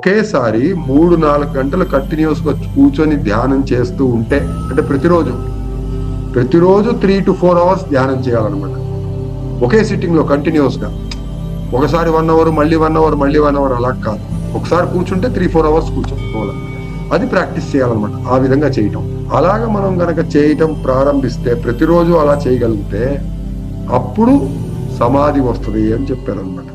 ఒకేసారి 3-4 గంటలు కంటిన్యూస్ గా కూర్చొని ధ్యానం చేస్తూ ఉంటే, అంటే ప్రతిరోజు 3 to 4 hours ధ్యానం చేయాలన్నమాట. ఒకే సిట్టింగ్ లో కంటిన్యూస్ గా, ఒకసారి 1 hour మళ్ళీ 1 hour మళ్ళీ 1 hour అలా కాదు. ఒకసారి కూర్చుంటే 3-4 hours కూర్చోవాలి. అది ప్రాక్టీస్ చేయాలన్నమాట. ఆ విధంగా చేయటం, అలాగ మనం గనక చేయటం ప్రారంభిస్తే, ప్రతిరోజు అలా చేయగలిగితే అప్పుడు సమాధి వస్తుంది అని చెప్పారనమాట.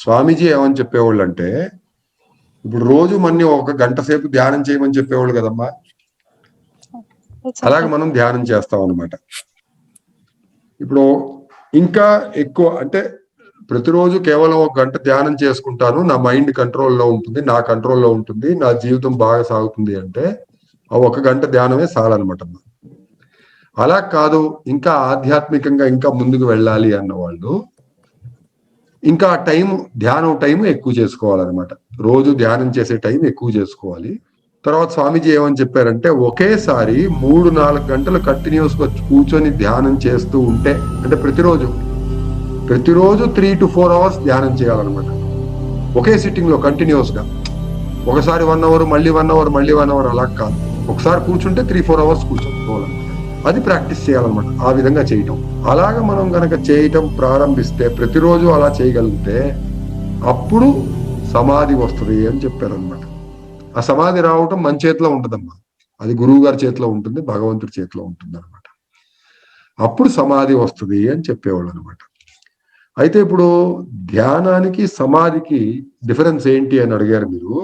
స్వామీజీ ఏమని చెప్పేవాళ్ళు అంటే, ఇప్పుడు రోజు మన్ని 1 గంట సేపు ధ్యానం చేయమని చెప్పేవాళ్ళు కదమ్మా. అలాగే మనం ధ్యానం చేస్తాం అనమాట. ఇప్పుడు ఇంకా ఎక్కువ అంటే, ప్రతిరోజు కేవలం 1 గంట ధ్యానం చేసుకుంటాను, నా మైండ్ కంట్రోల్లో ఉంటుంది, నా కంట్రోల్లో ఉంటుంది, నా జీవితం బాగా సాగుతుంది అంటే ఆ 1 గంట ధ్యానమే చాలన్నమాట. అలా కాదు, ఇంకా ఆధ్యాత్మికంగా ఇంకా ముందుకు వెళ్ళాలి అన్నవాళ్ళు ఇంకా ధ్యానం టైం ఎక్కువ చేసుకోవాలన్నమాట. రోజు ధ్యానం చేసే టైం ఎక్కువ చేసుకోవాలి. తర్వాత స్వామీజీ ఏమని చెప్పారంటే, ఒకేసారి 3-4 గంటలు కంటిన్యూస్ గా కూర్చొని ధ్యానం చేస్తూ ఉంటే, అంటే ప్రతిరోజు 3 to 4 hours ధ్యానం చేయాలన్నమాట. ఒకే సిట్టింగ్ లో కంటిన్యూస్ గా, ఒకసారి 1 hour మళ్ళీ 1 hour మళ్ళీ 1 hour అలా కాదు. ఒకసారి కూర్చుంటే 3-4 hours కూర్చోవాలన్నమాట. అది ప్రాక్టీస్ చేయాలన్నమాట. ఆ విధంగా చేయటం, అలాగ మనం గనక చేయటం ప్రారంభిస్తే, ప్రతిరోజు అలా చేయగలిగితే అప్పుడు సమాధి వస్తుంది అని చెప్పారనమాట. ఆ సమాధి రావటం మన చేతిలో ఉంటుందమ్మా, అది గురువు గారి చేతిలో ఉంటుంది, భగవంతుడి చేతిలో ఉంటుంది అనమాట. అప్పుడు సమాధి వస్తుంది అని చెప్పేవాళ్ళు అనమాట. అయితే ఇప్పుడు ధ్యానానికి సమాధికి డిఫరెన్స్ ఏంటి అని అడిగారు మీరు.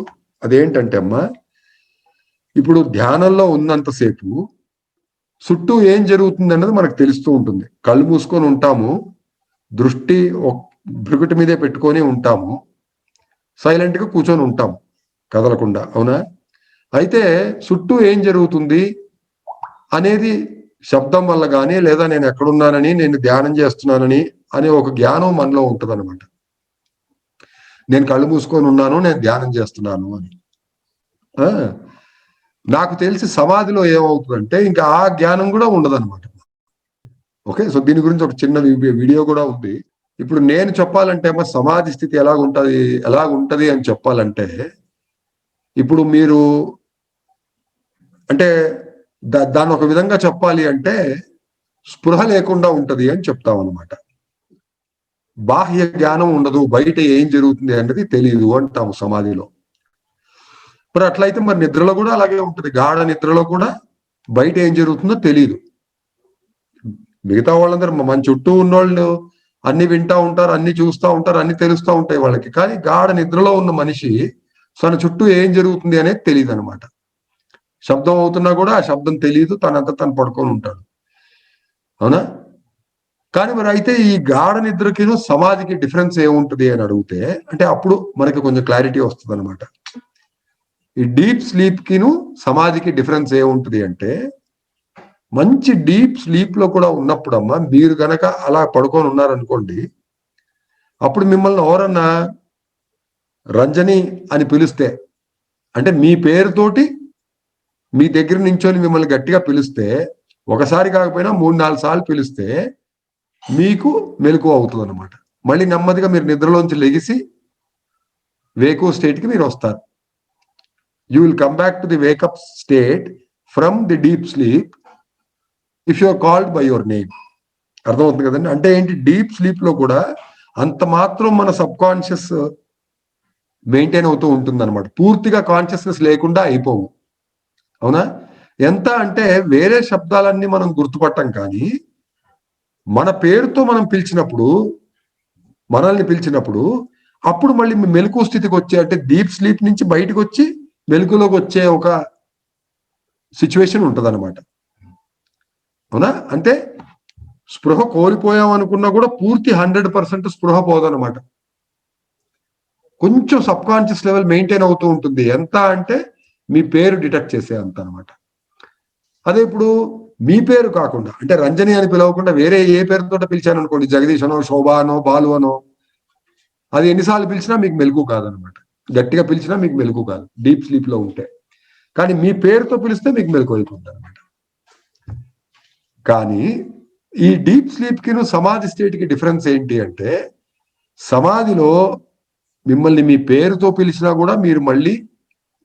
అదేంటంటే అమ్మా, ఇప్పుడు ధ్యానంలో ఉన్నంతసేపు చుట్టూ ఏం జరుగుతుంది అన్నది మనకు తెలుస్తూ ఉంటుంది. కళ్ళు మూసుకొని ఉంటాము, దృష్టి భృకుటి మీదే పెట్టుకొని ఉంటాము, సైలెంట్ గా కూర్చొని ఉంటాము కదలకుండా, అవునా? అయితే చుట్టూ ఏం జరుగుతుంది అనేది శబ్దం వల్ల కానీ, లేదా నేను ఎక్కడున్నానని, నేను ధ్యానం చేస్తున్నానని అనే ఒక జ్ఞానం మనలో ఉంటుంది అనమాట. నేను కళ్ళు మూసుకొని ఉన్నాను, నేను ధ్యానం చేస్తున్నాను అని. నాకు తెలిసి సమాధిలో ఏమవుతుందంటే ఇంకా ఆ జ్ఞానం కూడా ఉండదన్నమాట. ఓకే, సో దీని గురించి ఒక చిన్న వీడియో కూడా ఉంది. ఇప్పుడు నేను చెప్పాలంటే అమ్మ, సమాధి స్థితి ఎలాగుంటది అని చెప్పాలంటే, ఇప్పుడు మీరు అంటే దాన్ని ఒక విధంగా చెప్పాలి అంటే, స్పృహ లేకుండా ఉంటది అని చెప్తాం అనమాట. బాహ్య జ్ఞానం ఉండదు, బయట ఏం జరుగుతుంది అనేది తెలియదు అంటాము సమాధిలో. మరి అట్లయితే మరి నిద్రలో కూడా అలాగే ఉంటుంది. గాఢ నిద్రలో కూడా బయట ఏం జరుగుతుందో తెలియదు. మిగతా వాళ్ళందరూ మన చుట్టూ ఉన్నోళ్ళు అన్ని వింటా ఉంటారు, అన్ని చూస్తూ ఉంటారు, అన్ని తెలుస్తూ ఉంటాయి వాళ్ళకి. కానీ గాఢ నిద్రలో ఉన్న మనిషి తన చుట్టూ ఏం జరుగుతుంది అనేది తెలియదు అనమాట. శబ్దం అవుతున్నా కూడా ఆ శబ్దం తెలియదు, తనంతా తను పడుకొని ఉంటాడు, అవునా? కానీ మరి అయితే ఈ గాఢ నిద్రకి సమాధికి డిఫరెన్స్ ఏముంటుంది అని అడిగితే, అంటే అప్పుడు మనకి కొంచెం క్లారిటీ వస్తుంది అనమాట. ఈ డీప్ స్లీప్ కిను సమాధికి డిఫరెన్స్ ఏముంటుంది అంటే, మంచి డీప్ స్లీప్ లో కూడా ఉన్నప్పుడు అమ్మా, మీరు గనక అలా పడుకొని ఉన్నారనుకోండి, అప్పుడు మిమ్మల్ని ఎవరన్నా రంజని అని పిలిస్తే, అంటే మీ పేరుతోటి మీ దగ్గర నించొని మిమ్మల్ని గట్టిగా పిలిస్తే, ఒకసారి కాకపోయినా 3-4 సార్లు పిలిస్తే మీకు మెలకువ అవుతుంది అనమాట. మళ్ళీ నెమ్మదిగా మీరు నిద్రలోంచి లెగిసి వేకువ స్టేట్ కి మీరు వస్తారు. You will come back to the wake up state from the deep sleep if you are called by your name. అర్థమవుతుంది కదండి? అంటే ఏంటి, డీప్ స్లీప్ లో కూడా అంత మాత్రం మన సబ్ కాన్షియస్ మెయింటైన్ అవుతూ ఉంటుంది అనమాట. పూర్తిగా కాన్షియస్నెస్ లేకుండా అయిపోవు, అవునా? ఎంత అంటే వేరే శబ్దాలన్నీ మనం గుర్తుపట్టం, కానీ మన పేరుతో మనం మనల్ని పిలిచినప్పుడు అప్పుడు మళ్ళీ మెలకువ స్థితికి వచ్చే, అంటే డీప్ స్లీప్ నుంచి బయటకు వచ్చి మెలకులోకి వచ్చే ఒక సిచ్యువేషన్ ఉంటుంది అనమాట, అవునా? అంటే స్పృహ కోల్పోయాం అనుకున్నా కూడా పూర్తి 100% స్పృహ పోదనమాట. కొంచెం సబ్ కాన్షియస్ లెవెల్ మెయింటైన్ అవుతూ ఉంటుంది. ఎంత అంటే మీ పేరు డిటెక్ట్ చేసే అంత అనమాట. అదే ఇప్పుడు మీ పేరు కాకుండా, అంటే రంజని అని పిలవకుండా వేరే ఏ పేరుతో పిలిచాను అనుకోండి, జగదీష్ అనో, శోభ అనో, బాలు అనో, అది ఎన్నిసార్లు పిలిచినా మీకు మెలకువ కాదనమాట. గట్టిగా పిలిచినా మీకు మెలకువ కాదు డీప్ స్లీప్ లో ఉంటే. కానీ మీ పేరుతో పిలిస్తే మీకు మెలకువ అయిపోతుంది అనమాట. కానీ ఈ డీప్ స్లీప్ కి సమాధి స్టేట్ కి డిఫరెన్స్ ఏంటి అంటే, సమాధిలో మిమ్మల్ని మీ పేరుతో పిలిచినా కూడా మీరు మళ్ళీ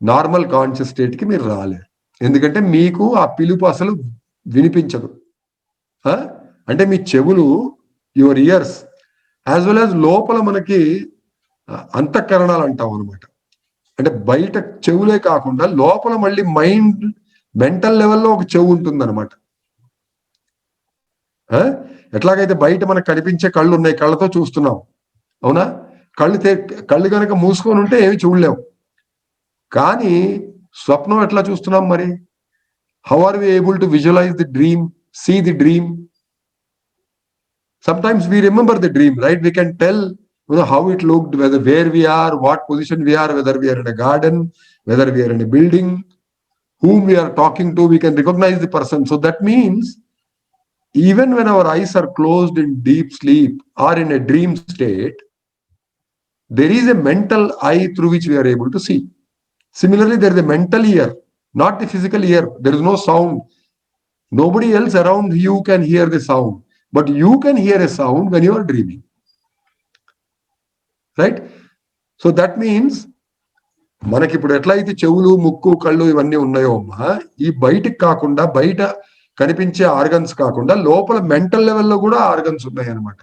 నార్మల్ కాన్షియస్ స్టేట్ కి మీరు రాలేరు. ఎందుకంటే మీకు ఆ పిలుపు అసలు వినిపించదు. అంటే మీ చెవులు, your years as well as లోపల మనకి అంతఃకరణాలు అంటాం అనమాట. అంటే బయట చెవులే కాకుండా లోపల మళ్ళీ మైండ్, మెంటల్ లెవెల్లో ఒక చెవు ఉంటుంది అనమాట. ఎట్లాగైతే బయట మనకు కనిపించే కళ్ళు ఉన్నాయి, కళ్ళతో చూస్తున్నాం, అవునా? కళ్ళు కనుక మూసుకొని ఉంటే ఏమి చూడలేము. కానీ స్వప్నం ఎట్లా చూస్తున్నాం మరి? How are we able to visualize the dream, see the dream? Sometimes we remember the dream, right? We can tell how it looked, where we are, what position we are, whether we are in a garden, whether we are in a building, whom we are talking to, we can recognize the person. So that means even when our eyes are closed in deep sleep or in a dream state, there is a mental eye through which we are able to see. Similarly, there is a mental ear, not the physical ear. There is no sound. Nobody else around you can hear the sound, but you can hear a sound when you are dreaming, right? So that means మనకి ఇప్పుడు ఎట్లయితే చెవులు, ముక్కు, కళ్ళు ఇవన్నీ ఉన్నాయో అమ్మా, ఈ బయటికి కాకుండా, బయట కనిపించే ఆర్గన్స్ కాకుండా లోపల మెంటల్ లెవెల్లో కూడా ఆర్గన్స్ ఉన్నాయి అనమాట.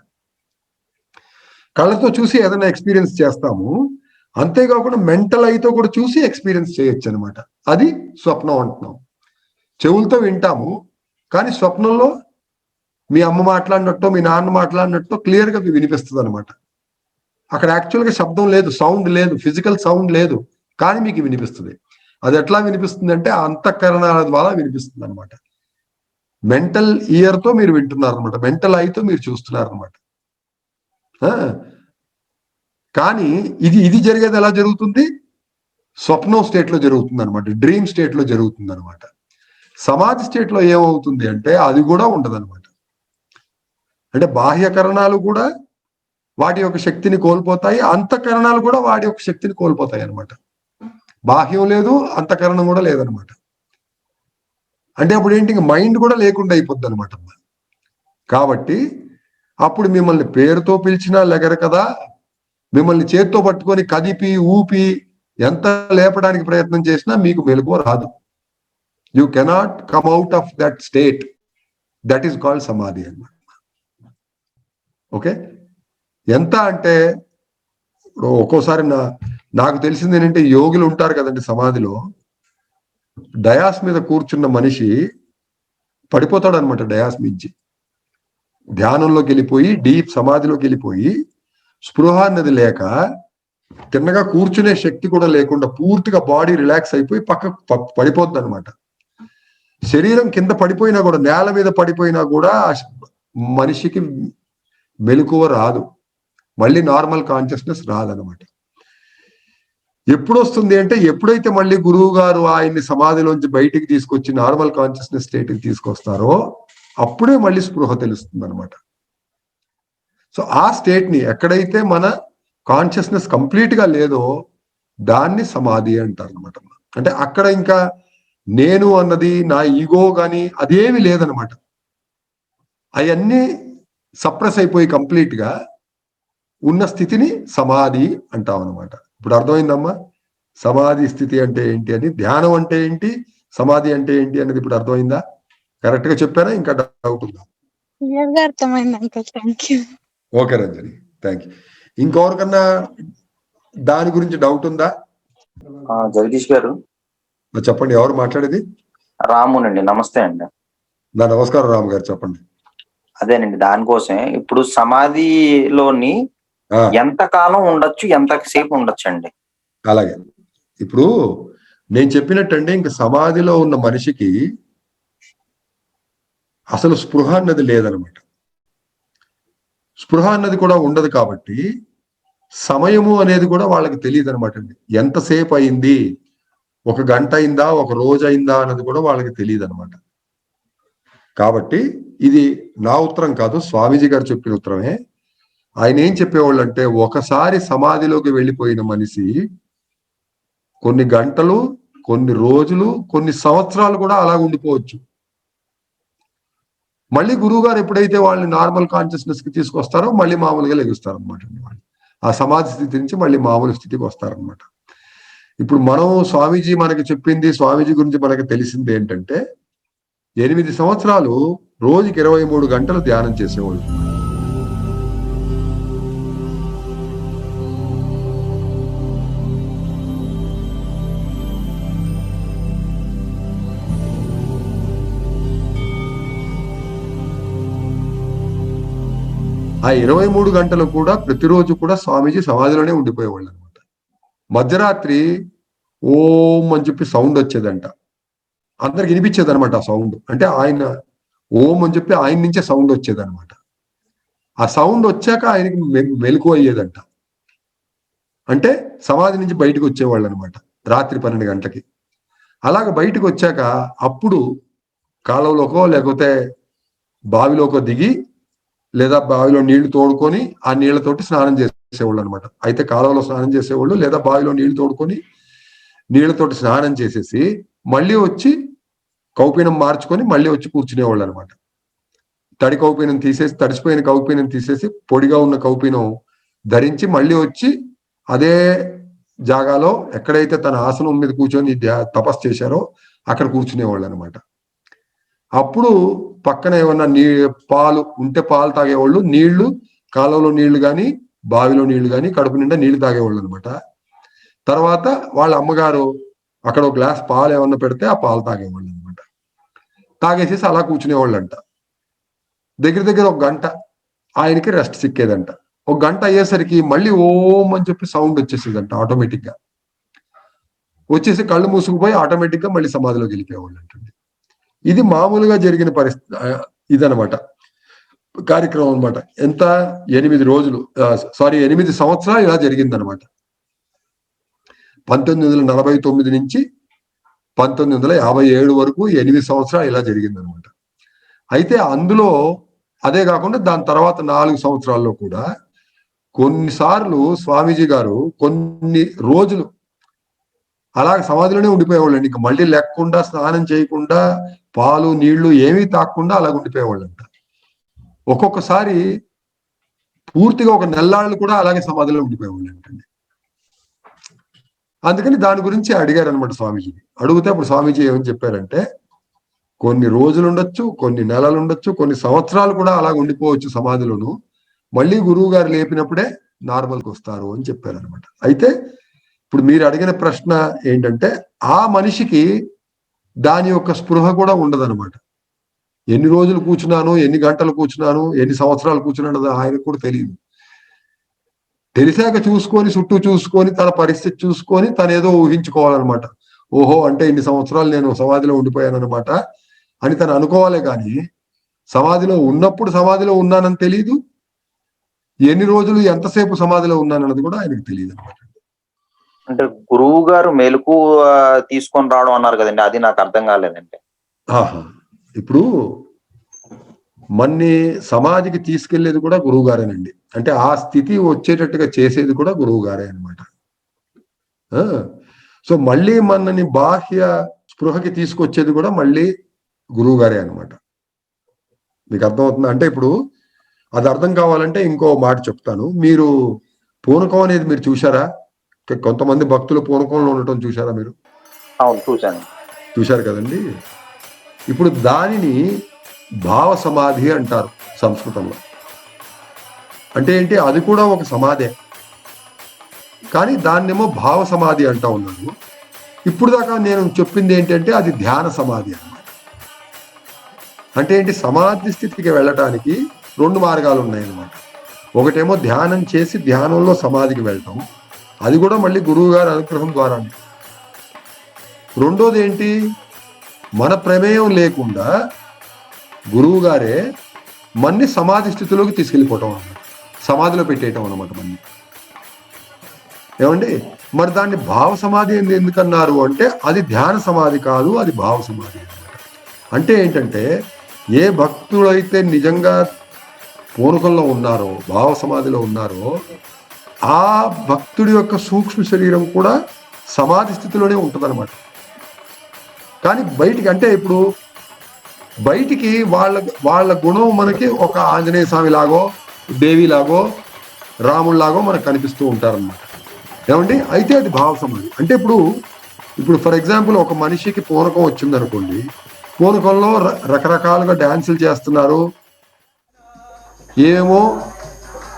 కళ్ళతో చూసి ఏదైనా ఎక్స్పీరియన్స్ చేస్తాము, అంతేకాకుండా మెంటల్ ఐతో కూడా చూసి ఎక్స్పీరియన్స్ చేయొచ్చు అనమాట. అది స్వప్నం అంటున్నాం. చెవులతో వింటాము, కానీ స్వప్నంలో మీ అమ్మ మాట్లాడినట్టు, మీ నాన్న మాట్లాడినట్టు క్లియర్ గా వినిపిస్తుంది అనమాట. అక్కడ యాక్చువల్గా శబ్దం లేదు, సౌండ్ లేదు, ఫిజికల్ సౌండ్ లేదు, కానీ మీకు వినిపిస్తుంది. అది ఎట్లా వినిపిస్తుంది అంటే అంతఃకరణాల ద్వారా వినిపిస్తుంది అనమాట. మెంటల్ ఇయర్ తో మీరు వింటున్నారు అనమాట, మెంటల్ ఐతో మీరు చూస్తున్నారు అనమాట. కానీ ఇది జరిగేది ఎలా జరుగుతుంది? స్వప్నం స్టేట్ లో జరుగుతుంది అనమాట, డ్రీమ్ స్టేట్ లో జరుగుతుంది అనమాట. సమాధి స్టేట్ లో ఏమవుతుంది అంటే అది కూడా ఉండదు అనమాట. అంటే బాహ్యకరణాలు కూడా వాటి యొక్క శక్తిని కోల్పోతాయి, అంతఃకరణాలు కూడా వాటి యొక్క శక్తిని కోల్పోతాయి అనమాట. బాహ్యం లేదు, అంతఃకరణం కూడా లేదనమాట. అంటే అప్పుడు ఏంటి, మైండ్ కూడా లేకుండా అయిపోద్ది అనమాట. కాబట్టి అప్పుడు మిమ్మల్ని పేరుతో పిలిచినా లెగరు కదా, మిమ్మల్ని చేత్తో పట్టుకొని కదిపి ఊపి ఎంత లేపడానికి ప్రయత్నం చేసినా మీకు మెలకువ రాదు. You cannot come out of that state. That is called సమాధి అన్నమాట. ఓకే, ఎంత అంటే ఇప్పుడు ఒక్కోసారి నాకు తెలిసింది ఏంటంటే, యోగులు ఉంటారు కదండి సమాధిలో, డయాస్ మీద కూర్చున్న మనిషి పడిపోతాడు అనమాట. డయాస్ మించి ధ్యానంలోకి వెళ్ళిపోయి, డీప్ సమాధిలోకి వెళ్ళిపోయి, స్పృహ అన్నది లేక, తిన్నగా కూర్చునే శక్తి కూడా లేకుండా పూర్తిగా బాడీ రిలాక్స్ అయిపోయి పక్క పడిపోద్ది అనమాట. శరీరం కింద పడిపోయినా కూడా, నేల మీద పడిపోయినా కూడా మనిషికి మెలకువ రాదు, మళ్ళీ నార్మల్ కాన్షియస్నెస్ రాదనమాట. ఎప్పుడు వస్తుంది అంటే, ఎప్పుడైతే మళ్ళీ గురువు గారు ఆయన్ని సమాధిలోంచి బయటికి తీసుకొచ్చి నార్మల్ కాన్షియస్నెస్ స్టేట్కి తీసుకొస్తారో అప్పుడే మళ్ళీ స్పృహ తెలుస్తుంది అనమాట. సో ఆ స్టేట్ ని, ఎక్కడైతే మన కాన్షియస్నెస్ కంప్లీట్ గా లేదో దాన్ని సమాధి అంటారు అనమాట. అంటే అక్కడ ఇంకా నేను అన్నది, నా ఈగో గాని అదేమి లేదనమాట. అవన్నీ సప్రెస్ అయిపోయి కంప్లీట్ గా ఉన్న స్థితిని సమాధి అంటాం అనమాట. ఇప్పుడు అర్థమైందమ్మా సమాధి స్థితి అంటే ఏంటి అని, ధ్యానం అంటే ఏంటి, సమాధి అంటే ఏంటి అనేది ఇప్పుడు అర్థమైందా? కరెక్ట్ గా చెప్పారా, ఇంకా డౌట్ ఉందా? Okay Ranjani, thank you. ఇంకెవరికన్నా దాని గురించి డౌట్ ఉందా? జగదీష్ గారు చెప్పండి, ఎవరు మాట్లాడేది? రామునండి. నమస్తే అండి. నమస్కారం రాము గారు, చెప్పండి. అదేనండి, దానికోసమే ఇప్పుడు సమాధిలోని ఎంత కాలం ఉండొచ్చు, ఎంతసేపు ఉండొచ్చు అండి? అలాగే, ఇప్పుడు నేను చెప్పినట్టండి, ఇంక సమాధిలో ఉన్న మనిషికి అసలు స్పృహ అన్నది లేదనమాట. స్పృహ అన్నది కూడా ఉండదు కాబట్టి సమయము అనేది కూడా వాళ్ళకి తెలియదు అనమాట అండి. ఎంతసేపు అయింది, 1 గంట అయిందా, 1 రోజు అయిందా అన్నది కూడా వాళ్ళకి తెలియదు అనమాట. కాబట్టి ఇది నా ఉత్తరం కాదు, స్వామీజీ గారు చెప్పిన ఉత్తరమే. ఆయన ఏం చెప్పేవాళ్ళు అంటే, ఒకసారి సమాధిలోకి వెళ్ళిపోయిన మనిషి కొన్ని గంటలు, కొన్ని రోజులు, కొన్ని సంవత్సరాలు కూడా అలా ఉండిపోవచ్చు. మళ్ళీ గురువు గారు ఎప్పుడైతే వాళ్ళని నార్మల్ కాన్షియస్నెస్ కి తీసుకొస్తారో మళ్ళీ మామూలుగా లెగుస్తారు అనమాట. వాళ్ళు ఆ సమాధి స్థితి నుంచి మళ్ళీ మామూలు స్థితికి వస్తారనమాట. ఇప్పుడు మనం స్వామీజీ మనకి చెప్పింది, స్వామీజీ గురించి మనకి తెలిసింది ఏంటంటే 8 సంవత్సరాలు రోజుకి 23 గంటలు ధ్యానం చేసేవాళ్ళు. ఆ 23 గంటలు కూడా ప్రతిరోజు కూడా స్వామీజీ సమాధిలోనే ఉండిపోయేవాళ్ళు అనమాట. మధ్యరాత్రి ఓం అని చెప్పి సౌండ్ వచ్చేదంట. అందరికి వినిపించేది అనమాట ఆ సౌండ్. అంటే ఆయన ఓం అని చెప్పి ఆయన నుంచే సౌండ్ వచ్చేదన్నమాట. ఆ సౌండ్ వచ్చాక ఆయనకి మెలకు అయ్యేదంట. అంటే సమాధి నుంచి బయటకు వచ్చేవాళ్ళు అనమాట రాత్రి 12 గంటలకి. అలాగ బయటకు వచ్చాక అప్పుడు కాలువలోకో లేకపోతే బావిలోకో దిగి, లేదా బావిలో నీళ్లు తోడుకొని ఆ నీళ్లతోటి స్నానం చేసేవాళ్ళు అనమాట. అయితే కాలువలో స్నానం చేసేవాళ్ళు, లేదా బావిలో నీళ్లు తోడుకొని నీళ్లతోటి స్నానం చేసేసి మళ్ళీ వచ్చి కౌపీనం మార్చుకొని మళ్ళీ వచ్చి కూర్చునేవాళ్ళు అనమాట. తడి కౌపీనం తీసేసి, తడిసిపోయిన కౌపీనం తీసేసి పొడిగా ఉన్న కౌపీనం ధరించి మళ్ళీ వచ్చి అదే జాగాలో ఎక్కడైతే తన ఆసనం మీద కూర్చొని తపస్సు చేశారో అక్కడ కూర్చునేవాళ్ళు అనమాట. అప్పుడు పక్కన ఏమన్నా పాలు ఉంటే పాలు తాగేవాళ్ళు, నీళ్లు కాలువలో నీళ్లు కానీ బావిలో నీళ్లు కానీ కడుపు నిండా నీళ్లు తాగేవాళ్ళు అనమాట. తర్వాత వాళ్ళ అమ్మగారు అక్కడ ఒక గ్లాస్ పాలు ఏమన్నా పెడితే ఆ పాలు తాగేవాళ్ళు అనమాట. తాగేసేసి అలా కూర్చునేవాళ్ళంట. దగ్గర ఒక గంట ఆయనకి రెస్ట్ సిక్కేదంట. ఒక గంట అయ్యేసరికి మళ్ళీ ఓం అని చెప్పి సౌండ్ వచ్చేసేదంట ఆటోమేటిక్ గా. వచ్చేసి కళ్ళు మూసుకుపోయి ఆటోమేటిక్ గా మళ్ళీ సమాధిలోకి వెళ్ళిపోయేవాళ్ళు అంటుంది. ఇది మామూలుగా జరిగిన పరిస్థితి ఇదనమాట, కార్యక్రమం అనమాట. ఎంత 8 సంవత్సరాలు ఇలా జరిగిందనమాట. 1949 నుంచి 1957 వరకు 8 సంవత్సరాలు ఇలా జరిగిందనమాట. అయితే అందులో అదే కాకుండా దాని తర్వాత 4 సంవత్సరాల్లో కూడా కొన్నిసార్లు స్వామీజీ గారు కొన్ని రోజులు అలాగ సమాధిలోనే ఉండిపోయేవాళ్ళండి. ఇంకా మళ్ళీ లేకుండా, స్నానం చేయకుండా, పాలు నీళ్లు ఏమీ తాకుండా అలాగ ఉండిపోయేవాళ్ళంట. ఒక్కొక్కసారి పూర్తిగా ఒక నెల్లాళ్ళు కూడా అలాగే సమాధిలో ఉండిపోయేవాళ్ళు అంటండి. అందుకని దాని గురించి అడిగారు అనమాట స్వామీజీని. అడిగితే అప్పుడు స్వామీజీ ఏమని చెప్పారంటే, కొన్ని రోజులు ఉండొచ్చు, కొన్ని నెలలు ఉండొచ్చు, కొన్ని సంవత్సరాలు కూడా అలాగ ఉండిపోవచ్చు సమాధిలోను. మళ్ళీ గురువు గారు లేపినప్పుడే నార్మల్కి వస్తారు అని చెప్పారనమాట. అయితే ఇప్పుడు మీరు అడిగిన ప్రశ్న ఏంటంటే, ఆ మనిషికి దాని యొక్క స్పృహ కూడా ఉండదన్నమాట. ఎన్ని రోజులు కూర్చున్నాను, ఎన్ని గంటలు కూర్చున్నాను, ఎన్ని సంవత్సరాలు కూర్చున్నాను ఆయనకు కూడా తెలియదు. తెలిసాక చూసుకొని, చుట్టూ చూసుకొని, తన పరిస్థితి చూసుకొని తను ఏదో ఊహించుకోవాలన్నమాట. ఓహో, అంటే ఇన్ని సంవత్సరాలు నేను సమాధిలో ఉండిపోయాను అనమాట అని తను అనుకోవాలి. కానీ సమాధిలో ఉన్నప్పుడు సమాధిలో ఉన్నానని తెలియదు, ఎన్ని రోజులు ఎంతసేపు సమాధిలో ఉన్నానన్నది కూడా ఆయనకు తెలియదు అనమాట. అంటే గురువు గారు మెలకు తీసుకొని రావడం అన్నారు కదండి, అది నాకు అర్థం కాలేదండి. ఇప్పుడు మన్ని సమాధికి తీసుకెళ్లేది కూడా గురువు గారేనండి. అంటే ఆ స్థితి వచ్చేటట్టుగా చేసేది కూడా గురువు గారే అనమాట. సో మళ్ళీ మనని బాహ్య స్పృహకి తీసుకొచ్చేది కూడా మళ్ళీ గురువు గారే అనమాట. మీకు అర్థమవుతుంది? అంటే ఇప్పుడు అది అర్థం కావాలంటే ఇంకో మాట చెప్తాను. మీరు పూనకం అనేది మీరు చూసారా? కొంతమంది భక్తులు పూనకంలో ఉండటం చూసారా మీరు? అవును, చూశాను. చూశారు కదండి. ఇప్పుడు దానిని భావ సమాధి అంటారు సంస్కృతంలో. అంటే ఏంటి? అది కూడా ఒక సమాధే, కానీ దాన్నేమో భావ సమాధి అంటా ఉన్నాను. ఇప్పుడు దాకా నేను చెప్పింది ఏంటంటే అది ధ్యాన సమాధి అన్నమాట. అంటే ఏంటి? సమాధి స్థితికి వెళ్ళటానికి 2 మార్గాలు ఉన్నాయన్నమాట. ఒకటేమో ధ్యానం చేసి ధ్యానంలో సమాధికి వెళ్ళటం, అది కూడా మళ్ళీ గురువు గారి అనుగ్రహం ద్వారానే. రెండోది ఏంటి? మన ప్రమేయం లేకుండా గురువు గారే మన్ని సమాధి స్థితిలోకి తీసుకెళ్ళిపోవటం అన్నమాట, సమాధిలో పెట్టేయటం అన్నమాట మన్ని. ఏమండి? మరి దాన్ని భావ సమాధి ఎందుకన్నారు అంటే అది ధ్యాన సమాధి కాదు, అది భావ సమాధి అన్నమాట. అంటే ఏంటంటే ఏ భక్తుడైతే నిజంగా పూనకంలో ఉన్నారో, భావ సమాధిలో ఉన్నారో, ఆ భక్తుడి యొక్క సూక్ష్మ శరీరం కూడా సమాధి స్థితిలోనే ఉంటుందన్నమాట. కానీ బయటికి అంటే ఇప్పుడు బయటికి వాళ్ళ గుణం మనకి ఒక ఆంజనేయ స్వామి లాగో, దేవి లాగో, రాముళ్లాగో మనకు కనిపిస్తూ ఉంటారన్నమాట. ఏమండి? అయితే అది భావ సమాధి. అంటే ఇప్పుడు ఫర్ ఎగ్జాంపుల్ ఒక మనిషికి పూనకం వచ్చింది అనుకోండి, పూనకంలో రకరకాలుగా డాన్సులు చేస్తున్నారు, ఏమో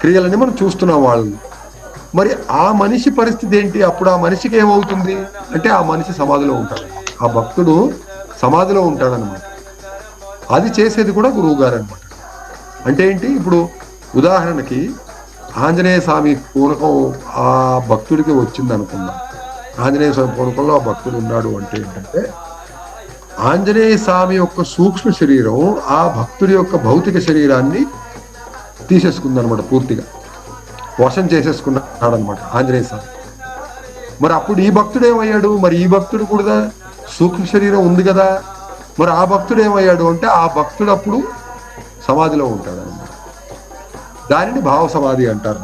క్రియలని మనం చూస్తున్నాం వాళ్ళని. మరి ఆ మనిషి పరిస్థితి ఏంటి? అప్పుడు ఆ మనిషికి ఏమవుతుంది అంటే ఆ మనిషి సమాధిలో ఉంటాడు, ఆ భక్తుడు సమాధిలో ఉంటాడనమాట. అది చేసేది కూడా గురువు గారు అనమాట. అంటే ఏంటి? ఇప్పుడు ఉదాహరణకి ఆంజనేయ స్వామి పూనకం ఆ భక్తుడికి వచ్చింది అనుకుందాం. ఆంజనేయ స్వామి పూనకంలో ఆ భక్తుడు ఉన్నాడు అంటే ఏంటంటే, ఆంజనేయ స్వామి యొక్క సూక్ష్మ శరీరం ఆ భక్తుడి యొక్క భౌతిక శరీరాన్ని తీసేసుకుందనమాట, పూర్తిగా వశం చేసేసుకున్నాడు అనమాట ఆంజనేయ స్వామి. మరి అప్పుడు ఈ భక్తుడు ఏమయ్యాడు? మరి ఈ భక్తుడు కూడా సూక్ష్మ శరీరం ఉంది కదా, మరి ఆ భక్తుడు ఏమయ్యాడు అంటే ఆ భక్తుడు అప్పుడు సమాధిలో ఉంటాడు అనమాట. దానిని భావ సమాధి అంటారు.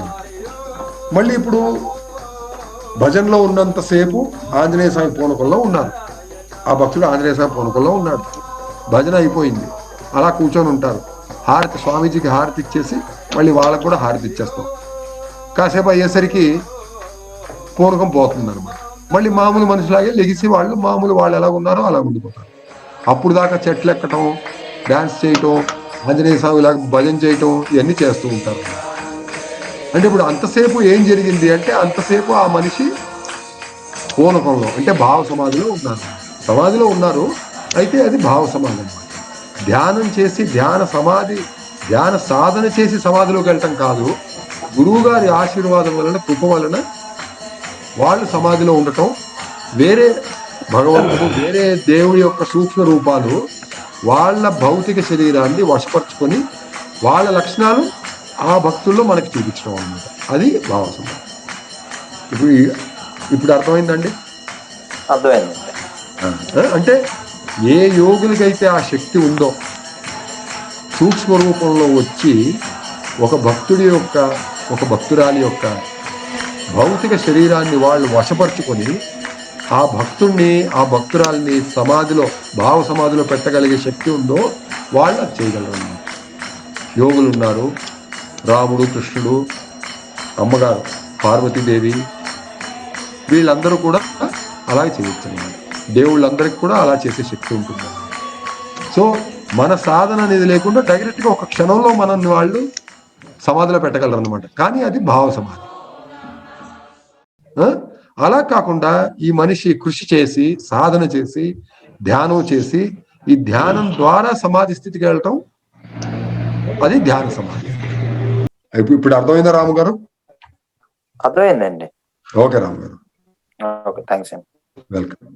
మళ్ళీ ఇప్పుడు భజనలో ఉన్నంతసేపు ఆంజనేయ స్వామి పూనకంలో ఉన్నారు, ఆ భక్తుడు ఆంజనేయ స్వామి పూనకంలో ఉన్నాడు, భజన అయిపోయింది, అలా కూర్చొని ఉంటారు. హారతి స్వామీజీకి హారతి ఇచ్చేసి మళ్ళీ వాళ్ళకు కూడా హారతి ఇచ్చేస్తాం. కాసేపు అయ్యేసరికి పూనకం పోతుంది అనమాట. మళ్ళీ మామూలు మనుషులాగే లెగిసి వాళ్ళు ఎలా ఉన్నారో అలా ఉండిపోతారు. అప్పుడు దాకా చెట్లు ఎక్కటం, డాన్స్ చేయటం, ఆంజనేయ స్వామి లాగా భజన చేయటం, ఇవన్నీ చేస్తూ ఉంటారు. అంటే ఇప్పుడు అంతసేపు ఏం జరిగింది అంటే అంతసేపు ఆ మనిషి పూనకంలో అంటే భావ సమాధిలో ఉన్నారు. అయితే అది భావ సమాధి అన్నమాట. ధ్యానం చేసి ధ్యాన సాధన చేసి సమాధిలోకి వెళ్ళటం కాదు, గురువు గారి ఆశీర్వాదం వలన, కృప వలన వాళ్ళు సమాధిలో ఉండటం, వేరే భగవంతుడు, వేరే దేవుడి యొక్క సూక్ష్మ రూపాలు వాళ్ళ భౌతిక శరీరాన్ని వశపరుచుకొని వాళ్ళ లక్షణాలు ఆ భక్తుల్లో మనకి చూపించడం అన్నమాట. అది భావ సమాధి. ఇప్పుడు అర్థమైందండి? అర్థమైంది. అంటే ఏ యోగులకైతే ఆ శక్తి ఉందో సూక్ష్మ రూపంలో వచ్చి ఒక భక్తురాలి యొక్క భౌతిక శరీరాన్ని వాళ్ళు వశపరుచుకొని ఆ భక్తుణ్ణి, ఆ భక్తురాల్ని భావ సమాధిలో పెట్టగలిగే శక్తి ఉందో వాళ్ళు అది చేయగలరు అన్నమాట. యోగులు ఉన్నారు, రాముడు, కృష్ణుడు, అమ్మగారు పార్వతీదేవి, వీళ్ళందరూ కూడా అలాగే చేయొచ్చు అన్నమాట. దేవుళ్ళందరికీ కూడా అలా చేసే శక్తి ఉంటుంది. సో మన సాధన అనేది లేకుండా డైరెక్ట్గా ఒక క్షణంలో మనల్ని వాళ్ళు సమాధిలో పెట్టగలరు అనమాట. కానీ అది భావ సమాధి. అలా కాకుండా ఈ మనిషి కృషి చేసి, సాధన చేసి, ధ్యానం చేసి, ఈ ధ్యానం ద్వారా సమాధి స్థితికి వెళ్ళటం, అది ధ్యాన సమాధి. ఇప్పుడు అర్థమైందా రాము గారు? అర్థమైందండి. ఓకే రాము గారు, ఓకే, థ్యాంక్స్ అండి. వెల్కమ్.